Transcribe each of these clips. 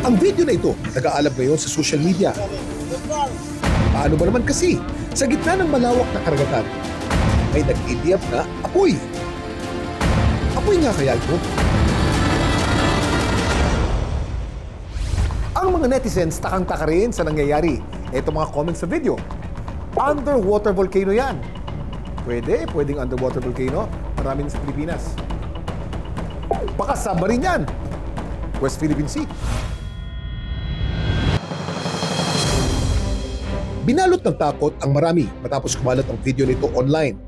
Ang video na ito nag-aalab ngayon sa social media. Paano ba naman kasi sa gitna ng malawak na karagatan may nag-idiap na apoy? Apoy nga kaya ito? Ang mga netizens takang-taka rin sa nangyayari. Ito mga comments sa video. Underwater volcano yan. Pwedeng underwater volcano. Marami sa Pilipinas. Baka submarine yan. West Philippine Sea. Binalot ng takot ang marami matapos kumalat ang video nito online.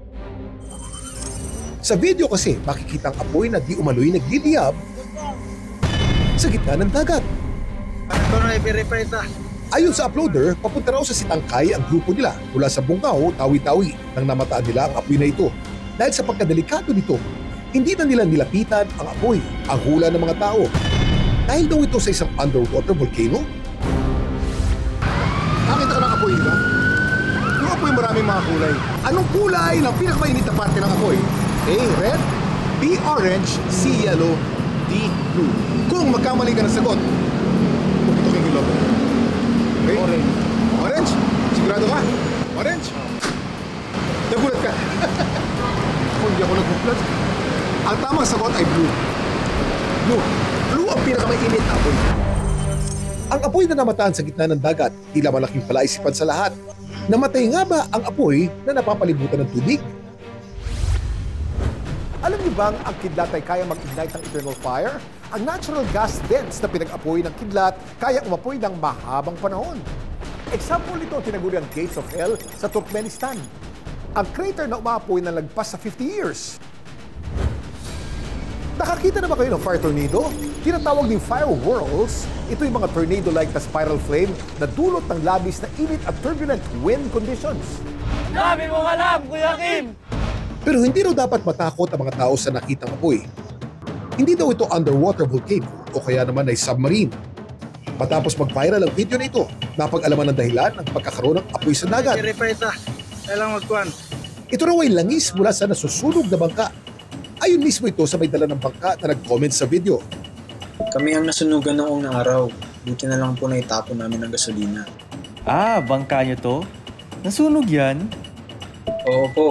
Sa video kasi, makikita ang apoy na di umano'y nagdidiyab sa gitna ng dagat. Ayon sa uploader, papunta raw sa Sitangkay ang grupo nila mula sa Bungao, Tawi-Tawi nang namataan nila ang apoy na ito. Dahil sa pagkadelikado nito, hindi na nila nilapitan ang apoy, ang hula ng mga tao. Dahil daw ito sa isang underwater volcano. Nakita ka ng apoy, di ba? Yung apoy maraming mga kulay. Anong kulay ng pinakamainit na parte ng apoy? A. Red, B. Orange, C. Yellow, D. Blue. Kung magkamali ka ng sagot, puputukin yung logo. Okay? Orange. Orange? Sigurado ka? Orange? Nagulat ka. Hindi ako nagulat. Ang tamang sagot ay blue. Blue. Blue ang pinakamainit na apoy. Ang apoy na namataan sa gitna ng dagat, tila malaking palaisipan sa lahat. Namatay nga ba ang apoy na napapalibutan ng tubig? Alam niyo bang ang kidlat ay kaya mag-ignite ng eternal fire? Ang natural gas vents na pinag-apoy ng kidlat kaya umapoy ng mahabang panahon. Example nito tinaguri ang Gates of Hell sa Turkmenistan. Ang crater na umaapoy na lagpas sa 50 years. Nakakita na ba kayo ng fire tornado? Tinatawag ng fire whirls. Ito yung mga tornado-like na spiral flame na dulot ng labis na init at turbulent wind conditions. Dami mong alam, Kuya Kim! Pero hindi raw dapat matakot ang mga tao sa nakitang apoy. Hindi daw ito underwater volcano o kaya naman ay submarine. Matapos mag-viral ang video na ito, napag-alaman ng dahilan ng pagkakaroon ng apoy sa dagat. Ito raw ay langis mula sa nasusunog na bangka. Ayon mismo ito sa may dala ng bangka na nag-comment sa video. Kami ang nasunugan noong araw. Buti na lang po na itapon namin ng gasolina. Ah, bangka nyo to? Nasunog yan? Oo po.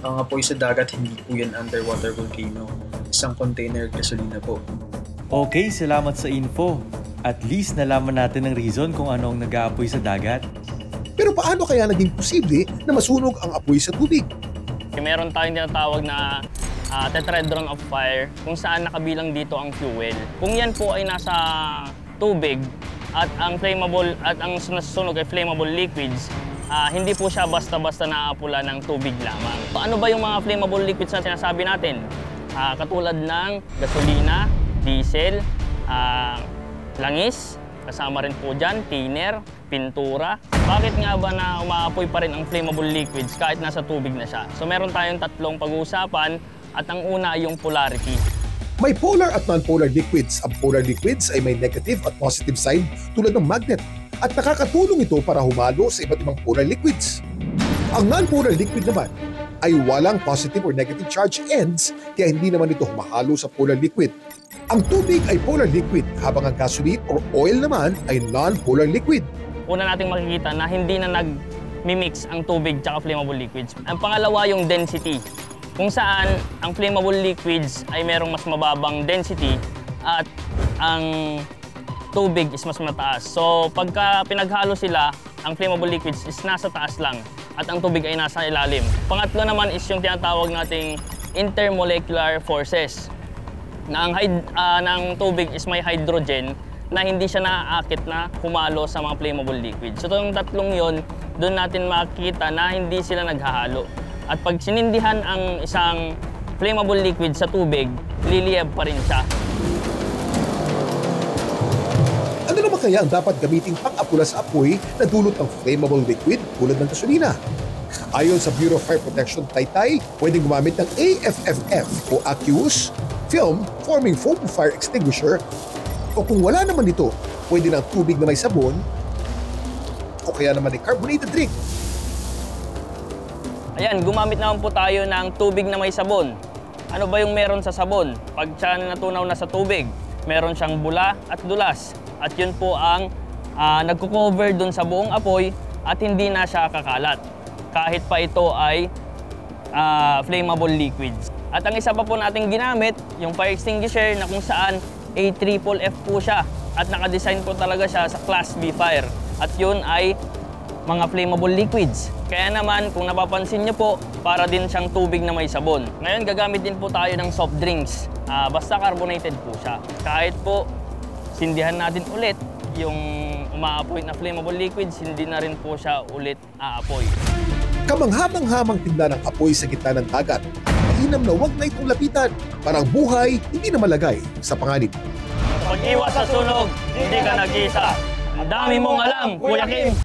Ang apoy sa dagat, hindi po yan underwater volcano. Isang container gasolina po. Okay, salamat sa info. At least nalaman natin ang reason kung ano ang nag-aapoy sa dagat. Pero paano kaya naging posible na masunog ang apoy sa tubig? Meron tayong tinatawag na tetrahedron of fire kung saan nakabilang dito ang fuel. Kung yan po ay nasa tubig at ang flammable at ang nasusunog ay flammable liquids, hindi po siya basta-basta naaapula ng tubig lamang. Ano ba yung mga flammable liquids na sinasabi natin? Katulad ng gasolina, diesel, langis, kasama rin po dyan, thinner, pintura. Bakit nga ba na umaapoy pa rin ang flammable liquids kahit nasa tubig na siya? So meron tayong tatlong pag-uusapan at ang una ay yung polarity. May polar at non-polar liquids. Ang polar liquids ay may negative at positive side tulad ng magnet at nakakatulong ito para humalo sa iba't ibang polar liquids. Ang non-polar liquid naman ay walang positive or negative charge ends kaya hindi naman ito humahalo sa polar liquid. Ang tubig ay polar liquid habang ang gasoline or oil naman ay non-polar liquid. Una nating makikita na hindi na nag-mimix ang tubig at flammable liquids. Ang pangalawa yung density, kung saan ang flammable liquids ay merong mas mababang density at ang tubig is mas mataas. So pagka pinaghalo sila, ang flammable liquids is nasa taas lang at ang tubig ay nasa ilalim. Pangatlo naman is yung tinatawag nating intermolecular forces. Na ang ng tubig is may hydrogen na hindi siya naaakit na humalo sa mga flammable liquids. So itong tatlong yon, doon natin makikita na hindi sila naghahalo. At pag sinindihan ang isang flammable liquid sa tubig, liliyab pa rin siya. Ano naman kaya ang dapat gamiting pang-apula sa apoy na dulot ng flammable liquid tulad ng gasolina? Ayon sa Bureau of Fire Protection Taytay, pwedeng gumamit ng AFFF o aqueous film forming foam fire extinguisher o kung wala naman ito, pwede ng tubig na may sabon o kaya naman ay carbonated drink. Ayan, gumamit naman po tayo ng tubig na may sabon. Ano ba yung meron sa sabon? Pag siya natunaw na sa tubig, meron siyang bula at dulas. At yun po ang nagko-cover dun sa buong apoy at hindi na siya kakalat. Kahit pa ito ay flammable liquids. At ang isa pa po nating ginamit, yung fire extinguisher na kung saan AFFF po siya. At nakadesign po talaga siya sa Class B fire. At yun ay mga flammable liquids. Kaya naman, kung napapansin nyo po, para din siyang tubig na may sabon. Ngayon, gagamit din po tayo ng soft drinks. Basta carbonated po siya. Kahit po, sindihan natin ulit yung umaapoy na flammable liquids, hindi na rin po siya ulit aapoy. Kamanghamang-hamang tignan ng apoy sa gitna ng dagat. Mainam na wag na itong lapitan. Parang buhay, hindi na malagay sa panganib. Pag-iwas sa sunog, hindi ka nag-iisa. Ang dami mong alam, Kuya Kim!